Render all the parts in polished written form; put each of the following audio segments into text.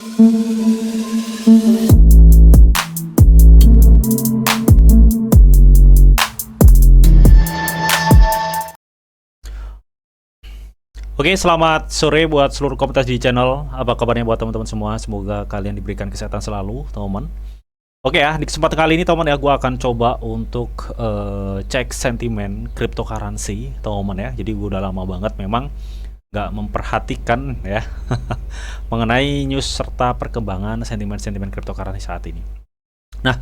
Oke, selamat sore buat seluruh komunitas di channel. Apa kabarnya buat teman-teman semua? Semoga kalian diberikan kesehatan selalu, teman-teman. Oke ya, di kesempatan kali ini teman-teman ya, gue akan coba untuk cek sentimen cryptocurrency, teman-teman ya. Jadi gue udah lama banget memang nggak memperhatikan ya mengenai news serta perkembangan sentimen-sentimen cryptocurrency saat ini. Nah,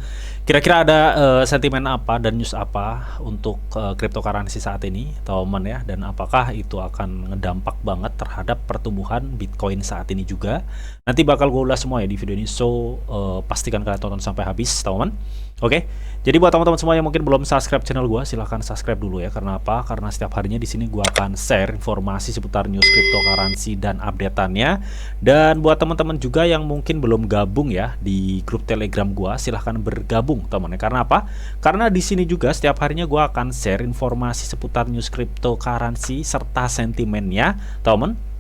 kira-kira ada sentimen apa dan news apa untuk cryptocurrency saat ini, teman-teman ya, dan apakah itu akan ngedampak banget terhadap pertumbuhan Bitcoin saat ini juga. Nanti bakal gue ulas semua ya di video ini, so pastikan kalian tonton sampai habis, teman-teman. Oke, jadi buat teman-teman semua yang mungkin belum subscribe channel gue, silahkan subscribe dulu ya. Karena apa? Karena setiap harinya di sini gue akan share informasi seputar news cryptocurrency dan updateannya. Dan buat teman-teman juga yang mungkin belum gabung ya di grup Telegram gue, silahkan bergabung, teman-teman. Karena apa? Karena di sini juga setiap harinya gue akan share informasi seputar news cryptocurrency serta sentimennya, teman-teman.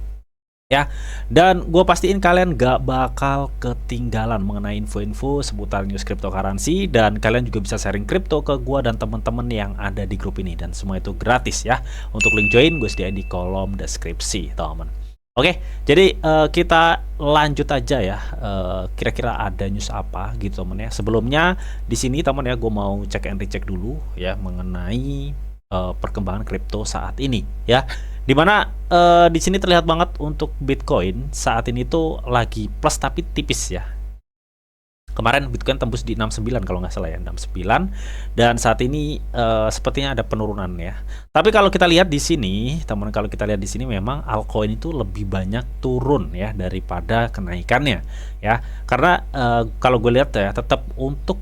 Ya, dan gue pastiin kalian gak bakal ketinggalan mengenai info-info seputar news cryptocurrency, dan kalian juga bisa sharing crypto ke gue dan teman-teman yang ada di grup ini, dan semua itu gratis ya. Untuk link join gue sediain di kolom deskripsi, teman-teman. Oke, jadi kita lanjut aja ya. Kira-kira ada news apa gitu, teman ya. Sebelumnya di sini teman ya, gue mau cek and recheck dulu ya mengenai perkembangan kripto saat ini ya. Dimana di sini terlihat banget untuk Bitcoin saat ini tuh lagi plus tapi tipis ya. Kemarin Bitcoin tembus di 69 kalau nggak salah ya, 69, dan saat ini sepertinya ada penurunan ya. Tapi kalau kita lihat di sini, teman, kalau kita lihat di sini memang altcoin itu lebih banyak turun ya daripada kenaikannya ya. Karena kalau gue lihat ya, tetap untuk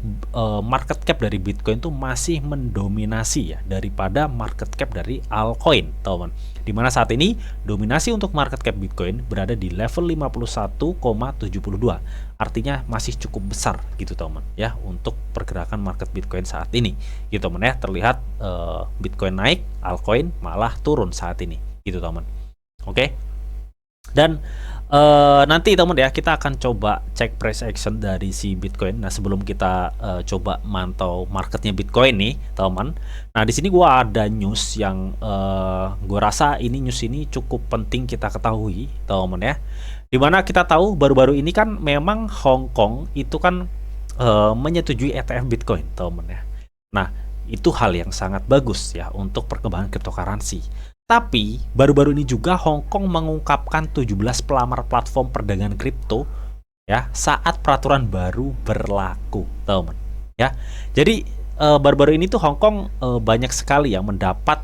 market cap dari Bitcoin itu masih mendominasi ya daripada market cap dari altcoin, teman. Dimana saat ini dominasi untuk market cap Bitcoin berada di level 51,72, artinya masih cukup besar gitu, teman ya, untuk pergerakan market Bitcoin saat ini gitu, teman ya. Terlihat Bitcoin naik, altcoin malah turun saat ini gitu, teman. Oke, dan nanti teman ya, kita akan coba cek price action dari si Bitcoin. Nah, sebelum kita coba mantau marketnya Bitcoin nih, teman. Nah, di sini gua ada news yang gua rasa ini news ini cukup penting kita ketahui, teman ya. Dimana kita tahu baru-baru ini kan memang Hong Kong itu kan menyetujui ETF Bitcoin, teman ya. Nah, itu hal yang sangat bagus ya untuk perkembangan cryptocurrency. Tapi baru-baru ini juga Hong Kong mengungkapkan 17 pelamar platform perdagangan kripto ya saat peraturan baru berlaku, teman ya. Jadi baru-baru ini tuh Hong Kong banyak sekali yang mendapat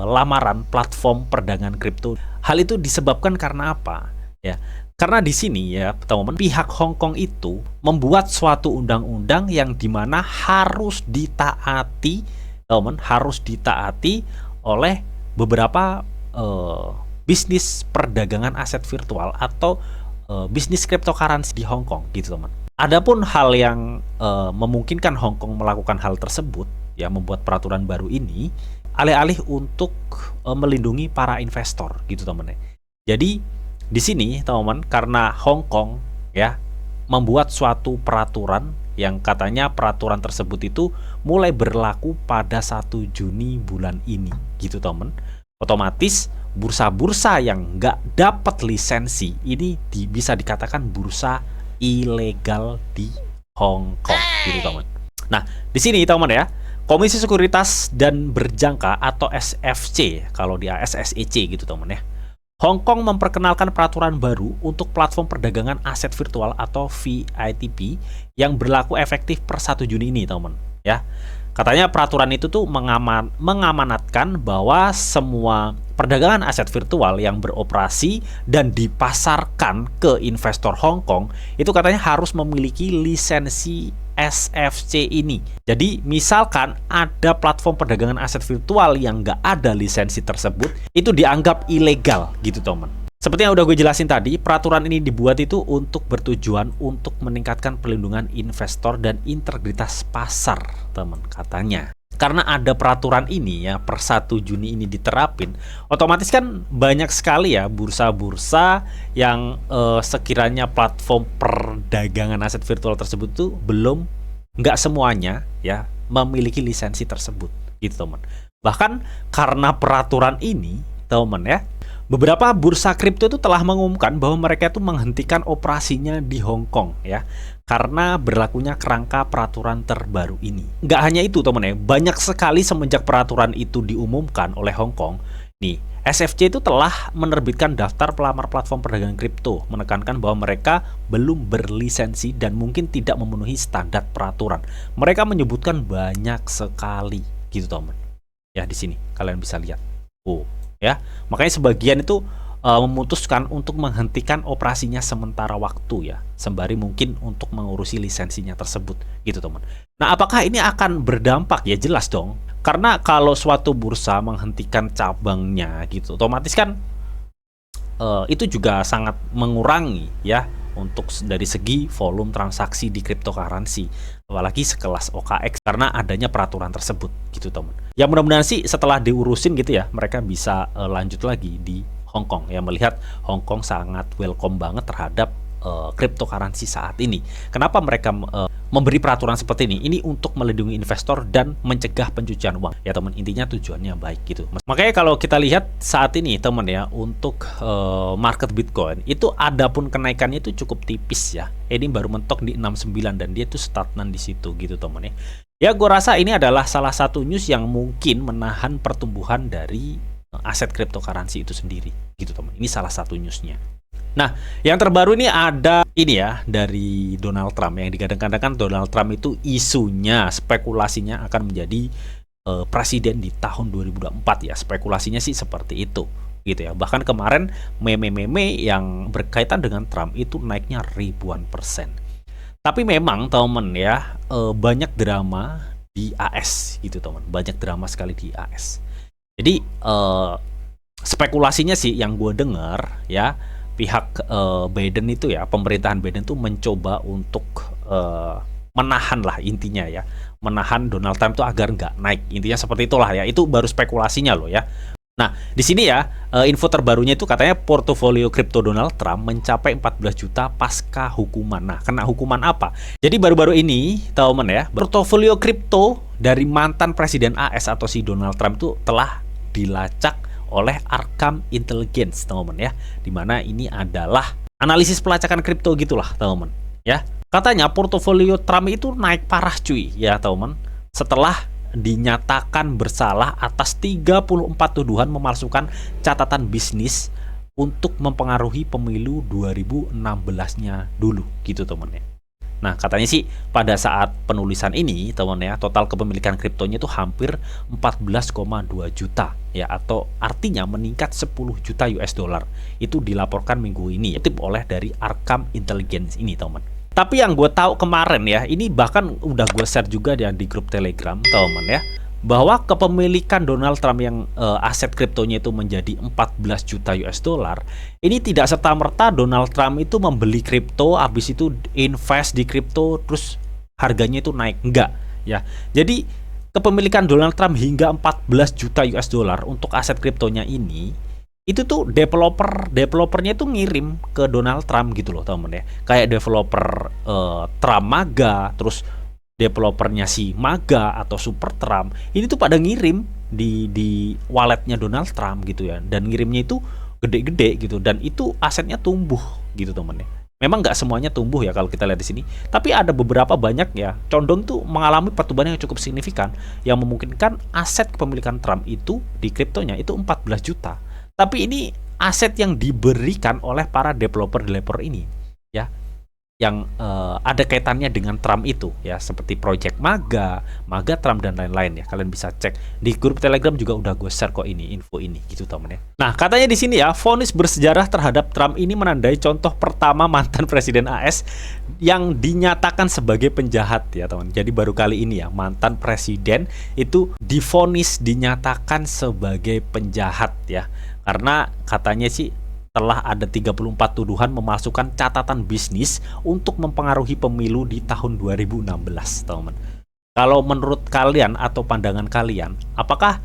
lamaran platform perdagangan kripto. Hal itu disebabkan karena apa? Ya, karena di sini ya, teman-teman, pihak Hong Kong itu membuat suatu undang-undang yang dimana harus ditaati, teman, harus ditaati oleh beberapa bisnis perdagangan aset virtual atau bisnis cryptocurrency di Hong Kong gitu, teman. Adapun hal yang memungkinkan Hong Kong melakukan hal tersebut ya, membuat peraturan baru ini alih-alih untuk melindungi para investor gitu, teman. Jadi di sini, teman, karena Hong Kong ya membuat suatu peraturan yang katanya peraturan tersebut itu mulai berlaku pada 1 Juni bulan ini gitu, teman. Otomatis bursa-bursa yang nggak dapat lisensi ini bisa dikatakan bursa ilegal di Hong Kong gitu, teman. Nah, di sini, teman ya, Komisi Sekuritas dan Berjangka atau SFC, kalau di SSEC gitu, teman ya, Hong Kong memperkenalkan peraturan baru untuk platform perdagangan aset virtual atau VITP yang berlaku efektif per 1 Juni ini, teman ya. Katanya peraturan itu tuh mengamanatkan bahwa semua perdagangan aset virtual yang beroperasi dan dipasarkan ke investor Hong Kong itu katanya harus memiliki lisensi SFC ini. Jadi misalkan ada platform perdagangan aset virtual yang nggak ada lisensi tersebut, itu dianggap ilegal gitu, teman. Seperti yang udah gue jelasin tadi, peraturan ini dibuat itu untuk bertujuan untuk meningkatkan perlindungan investor dan integritas pasar, teman, katanya. karena ada peraturan ini ya per 1 Juni ini diterapin, otomatis kan banyak sekali ya bursa-bursa yang sekiranya platform perdagangan aset virtual tersebut tuh nggak semuanya ya memiliki lisensi tersebut gitu teman. Bahkan karena peraturan ini teman ya, beberapa bursa kripto itu telah mengumumkan bahwa mereka itu menghentikan operasinya di Hong Kong ya, karena berlakunya kerangka peraturan terbaru ini. Nggak hanya itu teman ya, banyak sekali semenjak peraturan itu diumumkan oleh Hong Kong, nih SFC itu telah menerbitkan daftar pelamar platform perdagangan kripto, menekankan bahwa mereka belum berlisensi dan mungkin tidak memenuhi standar peraturan. Mereka menyebutkan banyak sekali gitu teman. Ya di sini kalian bisa lihat. Oh, ya. Makanya sebagian itu memutuskan untuk menghentikan operasinya sementara waktu ya, sembari mungkin untuk mengurusi lisensinya tersebut gitu teman. Nah, apakah ini akan berdampak? Ya jelas dong. Karena kalau suatu bursa menghentikan cabangnya gitu, otomatis kan itu juga sangat mengurangi ya untuk dari segi volume transaksi di cryptocurrency, apalagi sekelas OKX karena adanya peraturan tersebut gitu teman. Ya mudah-mudahan sih setelah diurusin gitu ya mereka bisa lanjut lagi di Hong Kong ya, melihat Hong Kong sangat welcome banget terhadap cryptocurrency saat ini. Kenapa mereka memberi peraturan seperti ini? Ini untuk melindungi investor dan mencegah pencucian uang. Ya teman, intinya tujuannya baik gitu. Makanya kalau kita lihat saat ini teman ya, untuk market Bitcoin itu adapun kenaikannya itu cukup tipis ya. Ini baru mentok di 69 dan dia itu stagnan di situ gitu teman ya. Ya gue rasa ini adalah salah satu news yang mungkin menahan pertumbuhan dari aset cryptocurrency itu sendiri gitu teman. Ini salah satu newsnya. Nah, yang terbaru ini ada ini ya dari Donald Trump yang digadang-gadangkan Donald Trump itu isunya, spekulasinya akan menjadi presiden di tahun 2024 ya. Spekulasinya sih seperti itu gitu ya. Bahkan kemarin meme-meme yang berkaitan dengan Trump itu naiknya ribuan persen. Tapi memang teman ya, banyak drama di AS gitu teman. Banyak drama sekali di AS. Jadi spekulasinya sih yang gue dengar ya, pihak Biden itu ya, pemerintahan Biden tuh mencoba untuk menahan lah intinya ya, menahan Donald Trump tuh agar nggak naik, intinya seperti itulah ya. Itu baru spekulasinya loh ya. Nah di sini ya info terbarunya itu katanya portofolio kripto Donald Trump mencapai 14 juta pasca hukuman. Nah kena hukuman apa? Jadi baru-baru ini teman ya, portofolio kripto dari mantan presiden AS atau si Donald Trump itu telah dilacak oleh Arkham Intelligence teman-teman ya, dimana ini adalah analisis pelacakan kripto gitulah teman-teman ya. Katanya portofolio Trump itu naik parah cuy ya teman-teman, setelah dinyatakan bersalah atas 34 tuduhan memalsukan catatan bisnis untuk mempengaruhi pemilu 2016-nya dulu gitu teman ya. Nah katanya sih pada saat penulisan ini teman ya, total kepemilikan kriptonya itu hampir 14,2 juta ya, atau artinya meningkat 10 juta US dollar. Itu dilaporkan minggu ini ya, oleh dari Arkham Intelligence ini teman. Tapi yang gue tahu kemarin ya, ini bahkan udah gue share juga di grup Telegram teman ya, bahwa kepemilikan Donald Trump yang aset kriptonya itu menjadi 14 juta US dollar, ini tidak serta-merta Donald Trump itu membeli kripto, habis itu invest di kripto, terus harganya itu naik. Enggak ya. Jadi kepemilikan Donald Trump hingga 14 juta US dollar untuk aset kriptonya ini, itu tuh developernya itu ngirim ke Donald Trump gitu loh teman ya. Kayak developer Trump Maga, terus developernya si Maga atau Super Trump, ini tuh pada ngirim di walletnya Donald Trump gitu ya, dan ngirimnya itu gede-gede gitu, dan itu asetnya tumbuh gitu temen ya. Memang nggak semuanya tumbuh ya kalau kita lihat di sini, tapi ada beberapa banyak ya condong tuh mengalami pertumbuhan yang cukup signifikan yang memungkinkan aset kepemilikan Trump itu di kriptonya itu 14 juta. Tapi ini aset yang diberikan oleh para developer ini ya, yang ada kaitannya dengan Trump itu ya, seperti Project Maga Trump dan lain-lain ya. Kalian bisa cek di grup Telegram juga udah gue share kok ini info ini gitu temen ya. Nah katanya di sini ya, vonis bersejarah terhadap Trump ini menandai contoh pertama mantan presiden AS yang dinyatakan sebagai penjahat ya teman. Jadi baru kali ini ya mantan presiden itu divonis dinyatakan sebagai penjahat ya, karena katanya sih telah ada 34 tuduhan memasukkan catatan bisnis untuk mempengaruhi pemilu di tahun 2016 teman. Kalau menurut kalian atau pandangan kalian, apakah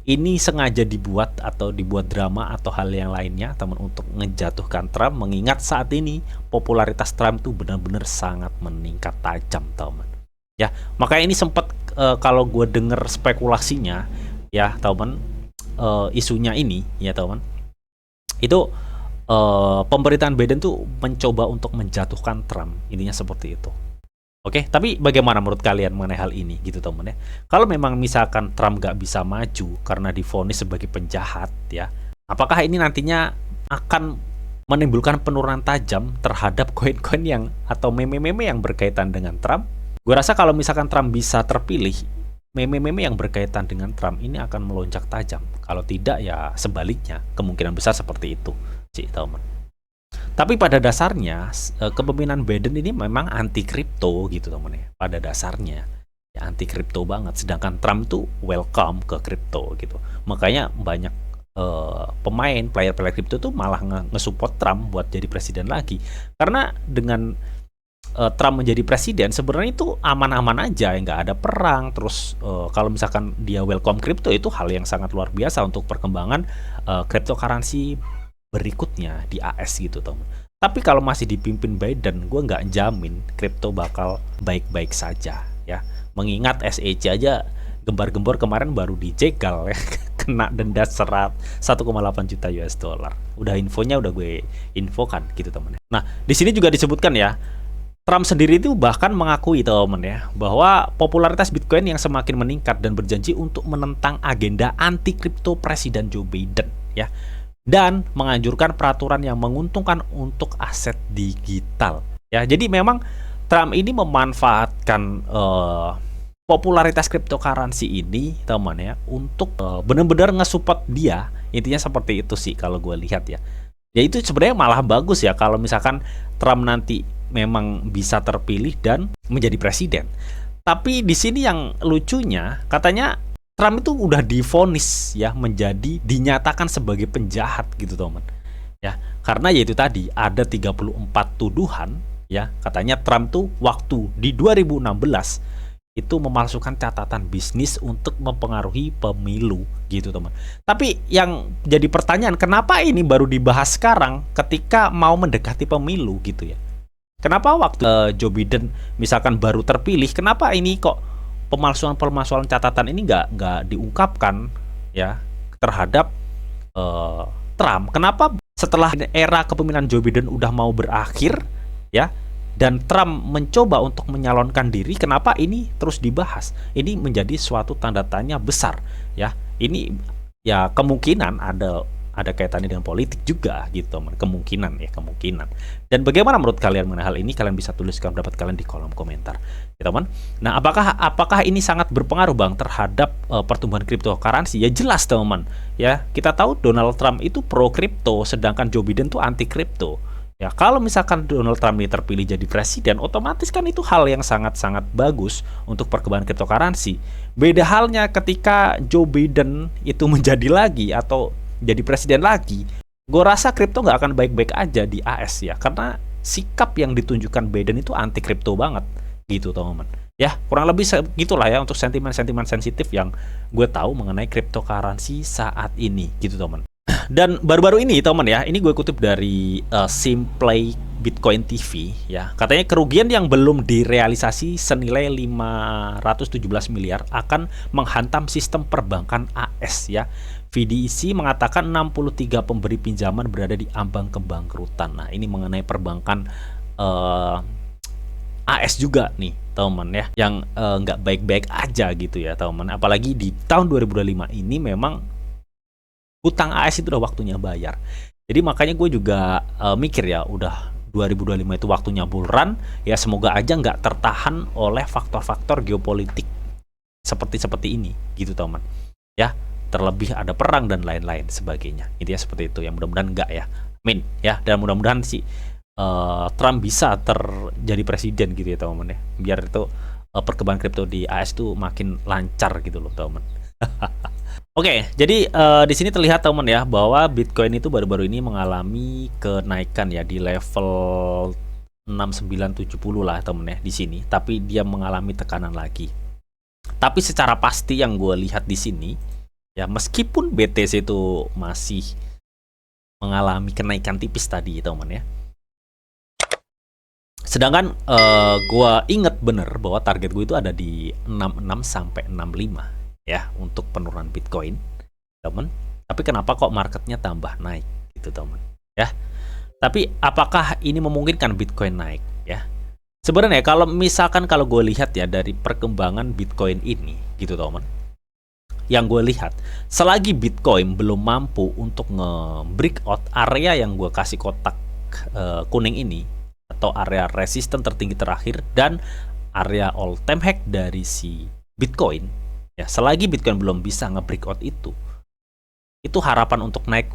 ini sengaja dibuat atau dibuat drama atau hal yang lainnya, teman, untuk ngejatuhkan Trump, mengingat saat ini popularitas Trump tuh benar-benar sangat meningkat tajam, teman. Ya, makanya ini sempat kalau gue denger spekulasinya, ya, teman, isunya ini, ya, teman, itu pemerintahan Biden tuh mencoba untuk menjatuhkan Trump, intinya seperti itu. Oke, tapi bagaimana menurut kalian mengenai hal ini, gitu, teman, ya? Kalau memang misalkan Trump nggak bisa maju karena divonis sebagai penjahat, ya, apakah ini nantinya akan menimbulkan penurunan tajam terhadap koin-koin yang atau meme-meme yang berkaitan dengan Trump? Gue rasa kalau misalkan Trump bisa terpilih, meme-meme yang berkaitan dengan Trump ini akan melonjak tajam. Kalau tidak, ya sebaliknya, kemungkinan besar seperti itu, sih, teman. Tapi pada dasarnya kepemimpinan Biden ini memang anti kripto, gitu, teman, ya. Pada dasarnya ya anti kripto banget. Sedangkan Trump tuh welcome ke kripto, gitu. Makanya banyak pemain player-player kripto tuh malah nge-support Trump buat jadi presiden lagi. Karena dengan Trump menjadi presiden sebenarnya itu aman-aman aja, nggak ada perang. Terus kalau misalkan dia welcome kripto, itu hal yang sangat luar biasa untuk perkembangan cryptocurrency berikutnya di AS, gitu, teman. Tapi kalau masih dipimpin Biden, gue nggak jamin kripto bakal baik-baik saja, ya. Mengingat SEC aja gembar-gembor kemarin baru dijegal, ya. Kena denda 1,8 juta US dollar. Udah infonya udah gue infokan, gitu, teman. Nah, di sini juga disebutkan, ya, Trump sendiri itu bahkan mengakui, teman, ya, bahwa popularitas Bitcoin yang semakin meningkat dan berjanji untuk menentang agenda anti kripto Presiden Joe Biden, ya, dan menganjurkan peraturan yang menguntungkan untuk aset digital. Ya, jadi memang Trump ini memanfaatkan popularitas cryptocurrency ini, teman, ya, untuk benar-benar nge-support dia. Intinya seperti itu sih kalau gue lihat, ya. Ya itu sebenarnya malah bagus, ya, kalau misalkan Trump nanti memang bisa terpilih dan menjadi presiden. Tapi di sini yang lucunya, katanya Trump itu udah divonis, ya, dinyatakan sebagai penjahat, gitu, teman. Ya, karena yaitu tadi ada 34 tuduhan, ya, katanya Trump tuh waktu di 2016 itu memalsukan catatan bisnis untuk mempengaruhi pemilu, gitu, teman. Tapi yang jadi pertanyaan, kenapa ini baru dibahas sekarang ketika mau mendekati pemilu, gitu, ya? Kenapa waktu Joe Biden misalkan baru terpilih, kenapa ini kok pemalsuan catatan ini nggak diungkapkan, ya, terhadap Trump? Kenapa setelah era kepemimpinan Joe Biden udah mau berakhir, ya, dan Trump mencoba untuk menyalonkan diri, kenapa ini terus dibahas? Ini menjadi suatu tanda tanya besar, ya. Ini ya kemungkinan ada kaitannya dengan politik juga, gitu, teman. Kemungkinan. Dan bagaimana menurut kalian mengenai hal ini? Kalian bisa tuliskan pendapat kalian di kolom komentar, ya, teman. Nah, apakah ini sangat berpengaruh, Bang, terhadap pertumbuhan cryptocurrency? Ya jelas, teman, ya. Kita tahu Donald Trump itu pro kripto, sedangkan Joe Biden tuh anti kripto. Ya, kalau misalkan Donald Trump ini terpilih jadi presiden, otomatis kan itu hal yang sangat-sangat bagus untuk perkembangan cryptocurrency. Beda halnya ketika Joe Biden itu menjadi lagi atau jadi presiden lagi, gue rasa kripto nggak akan baik-baik aja di AS, ya, karena sikap yang ditunjukkan Biden itu anti kripto banget, gitu, teman. Ya, kurang lebih gitulah, ya, untuk sentimen-sentimen sensitif yang gue tahu mengenai cryptocurrency saat ini, gitu, teman. Dan baru-baru ini, teman, ya, ini gue kutip dari Simplay Bitcoin TV, ya, katanya kerugian yang belum direalisasi senilai 517 miliar akan menghantam sistem perbankan AS, ya. VDC mengatakan 63 pemberi pinjaman berada di ambang kebangkrutan. Nah, ini mengenai perbankan AS juga nih, teman, ya, yang nggak baik-baik aja, gitu, ya, teman. Apalagi di tahun 2025 ini memang hutang AS itu udah waktunya bayar. Jadi makanya gue juga mikir, ya, udah 2025 itu waktunya bull run, ya, semoga aja nggak tertahan oleh faktor-faktor geopolitik seperti ini, gitu, teman, ya. Terlebih ada perang dan lain-lain sebagainya. Intinya seperti itu. Yang mudah-mudahan enggak, ya. Amin, ya. Dan mudah-mudahan si Trump bisa jadi presiden, gitu, ya, teman-teman, ya. Biar itu perkembangan kripto di AS itu makin lancar, gitu loh, teman. Oke, jadi di sini terlihat, teman, ya, bahwa Bitcoin itu baru-baru ini mengalami kenaikan, ya, di level 6970 lah, teman, ya, di sini. Tapi dia mengalami tekanan lagi. Tapi secara pasti yang gue lihat di sini, ya meskipun BTC itu masih mengalami kenaikan tipis tadi, teman ya. Sedangkan gue inget bener bahwa target gue itu ada di 66 sampai 65 ya untuk penurunan Bitcoin, teman. Tapi kenapa kok marketnya tambah naik gitu, teman? Ya. Tapi apakah ini memungkinkan Bitcoin naik ya? Sebenarnya kalau misalkan kalau gue lihat ya dari perkembangan Bitcoin ini gitu, teman. Yang gue lihat, selagi Bitcoin belum mampu untuk nge-breakout area yang gue kasih kotak kuning ini, atau area resisten tertinggi terakhir dan area all time high dari si Bitcoin, ya selagi Bitcoin belum bisa nge-breakout itu harapan untuk naik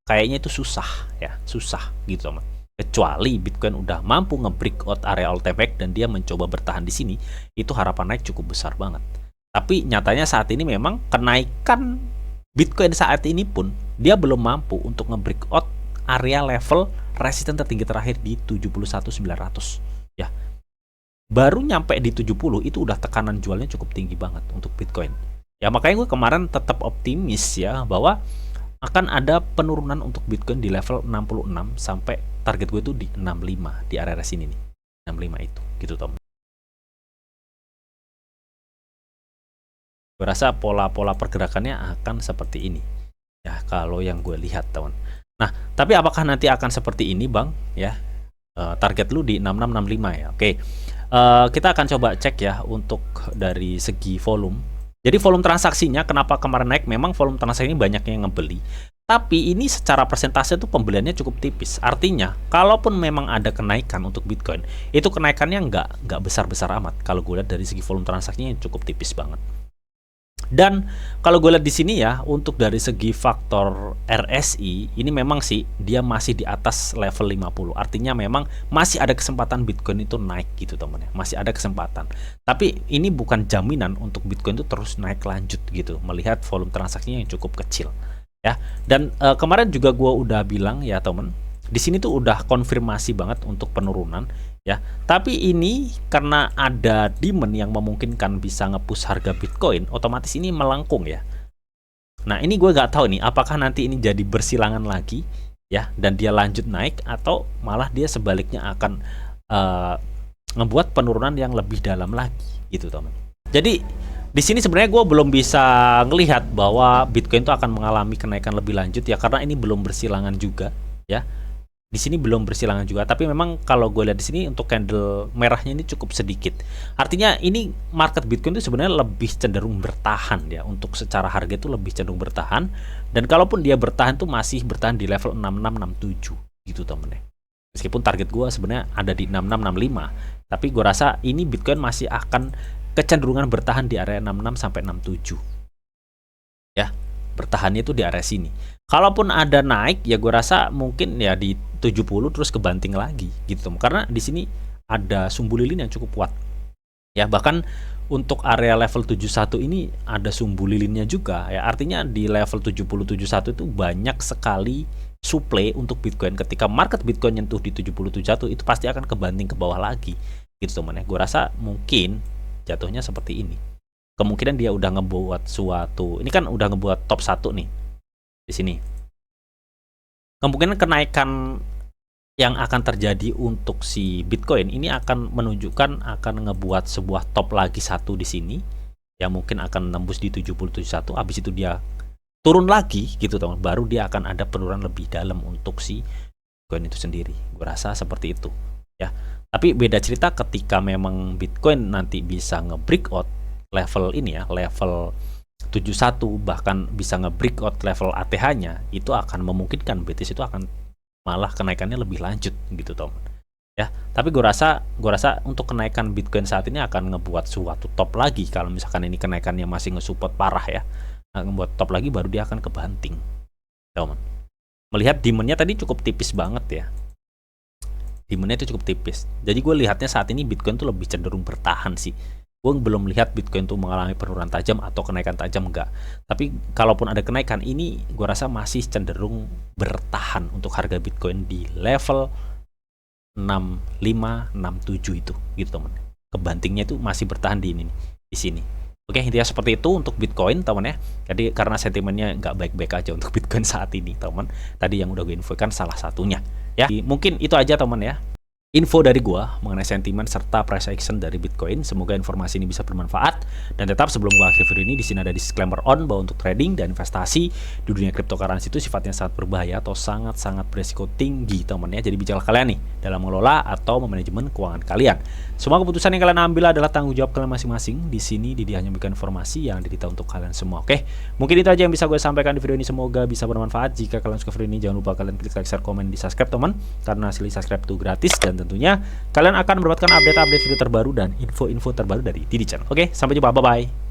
kayaknya itu susah ya, susah gitu teman. Kecuali Bitcoin udah mampu nge-breakout area all time high dan dia mencoba bertahan di sini, itu harapan naik cukup besar banget. Tapi nyatanya saat ini memang kenaikan Bitcoin saat ini pun dia belum mampu untuk nge-breakout area level resisten tertinggi terakhir di 71.900 ya. Baru nyampe di 70 itu udah tekanan jualnya cukup tinggi banget untuk Bitcoin. Ya makanya gue kemarin tetap optimis ya bahwa akan ada penurunan untuk Bitcoin di level 66 sampai target gue itu di 65 di area sini nih. 65 itu gitu teman. Gue rasa pola-pola pergerakannya akan seperti ini ya kalau yang gue lihat teman. Nah tapi apakah nanti akan seperti ini bang ya, target lu di 6665 ya. Oke, kita akan coba cek ya untuk dari segi volume. Jadi volume transaksinya kenapa kemarin naik, memang volume transaksi ini banyak yang ngebeli, tapi ini secara persentase tuh pembeliannya cukup tipis. Artinya kalaupun memang ada kenaikan untuk Bitcoin, itu kenaikannya nggak besar-besar amat kalau gue lihat dari segi volume transaksinya yang cukup tipis banget. Dan kalau gue lihat di sini ya, untuk dari segi faktor RSI ini memang sih dia masih di atas level 50. Artinya memang masih ada kesempatan Bitcoin itu naik gitu teman ya. Masih ada kesempatan. Tapi ini bukan jaminan untuk Bitcoin itu terus naik lanjut gitu, melihat volume transaksinya yang cukup kecil ya. Dan kemarin juga gue udah bilang ya teman, di sini tuh udah konfirmasi banget untuk penurunan ya. Tapi ini karena ada demand yang memungkinkan bisa nge-push harga Bitcoin, otomatis ini melengkung ya. Nah ini gue nggak tahu nih apakah nanti ini jadi bersilangan lagi ya dan dia lanjut naik, atau malah dia sebaliknya akan ngebuat penurunan yang lebih dalam lagi gitu teman. Jadi di sini sebenarnya gue belum bisa ngelihat bahwa Bitcoin itu akan mengalami kenaikan lebih lanjut ya, karena ini belum bersilangan juga ya. Di sini belum bersilangan juga, tapi memang kalau gue lihat di sini untuk candle merahnya ini cukup sedikit. Artinya ini market Bitcoin itu sebenarnya lebih cenderung bertahan ya, untuk secara harga itu lebih cenderung bertahan. Dan kalaupun dia bertahan tuh masih bertahan di level 6667 gitu temen ya. Meskipun target gue sebenarnya ada di 6665, tapi gue rasa ini Bitcoin masih akan kecenderungan bertahan di area 66 sampai 67 ya. Bertahannya itu di area sini. Kalaupun ada naik ya gue rasa mungkin ya di 70 terus kebanting lagi gitu. Karena di sini ada sumbu lilin yang cukup kuat. Ya bahkan untuk area level 71 ini ada sumbu lilinnya juga ya. Artinya di level 7071 itu banyak sekali supply untuk Bitcoin. Ketika market Bitcoin nyentuh di 7071 itu pasti akan kebanting ke bawah lagi gitu teman ya. Gue rasa mungkin jatuhnya seperti ini. Kemungkinan dia udah ngebuat suatu, ini kan udah ngebuat top 1 nih di sini. Kemungkinan kenaikan yang akan terjadi untuk si Bitcoin ini akan menunjukkan akan ngebuat sebuah top lagi satu di sini yang mungkin akan nembus di 7071. Habis itu dia turun lagi gitu teman, baru dia akan ada penurunan lebih dalam untuk si Bitcoin itu sendiri. Gue rasa seperti itu ya. Tapi beda cerita ketika memang Bitcoin nanti bisa nge-breakout level ini ya, level 71, bahkan bisa nge-breakout level ATH-nya, itu akan memungkinkan BTC itu akan malah kenaikannya lebih lanjut gitu teman ya. Tapi gue rasa untuk kenaikan Bitcoin saat ini akan ngebuat suatu top lagi. Kalau misalkan ini kenaikannya masih nge-support parah ya, ngebuat top lagi baru dia akan kebanting teman. Melihat demandnya tadi cukup tipis banget ya, demandnya itu cukup tipis. Jadi gue lihatnya saat ini Bitcoin tuh lebih cenderung bertahan sih. Gue belum lihat Bitcoin tuh mengalami penurunan tajam atau kenaikan tajam, enggak. Tapi kalaupun ada kenaikan ini, gue rasa masih cenderung bertahan untuk harga Bitcoin di level 6567 itu, gitu teman. Kebantingnya itu masih bertahan di ini, di sini. Oke, intinya seperti itu untuk Bitcoin, teman ya. Jadi karena sentimennya nggak baik-baik aja untuk Bitcoin saat ini, teman. Tadi yang udah gue infokan salah satunya. Ya, mungkin itu aja, teman ya. Info dari gua mengenai sentimen serta price action dari Bitcoin. Semoga informasi ini bisa bermanfaat. Dan tetap sebelum gua akhir video ini, di sini ada disclaimer on bahwa untuk trading dan investasi di dunia cryptocurrency itu sifatnya sangat berbahaya atau sangat-sangat beresiko tinggi, teman ya. Jadi bijaklah kalian nih dalam mengelola atau memanajemen keuangan kalian. Semua keputusan yang kalian ambil adalah tanggung jawab kalian masing-masing. Di sini Didi hanya memberikan informasi yang didita untuk kalian semua. Oke, mungkin itu aja yang bisa gue sampaikan di video ini. Semoga bisa bermanfaat. Jika kalian suka video ini, jangan lupa kalian klik like, share, komen, di subscribe, teman. Karena hasil subscribe itu gratis dan tentunya kalian akan mendapatkan update-update video terbaru dan info-info terbaru dari Didi Channel. Oke, sampai jumpa. Bye-bye.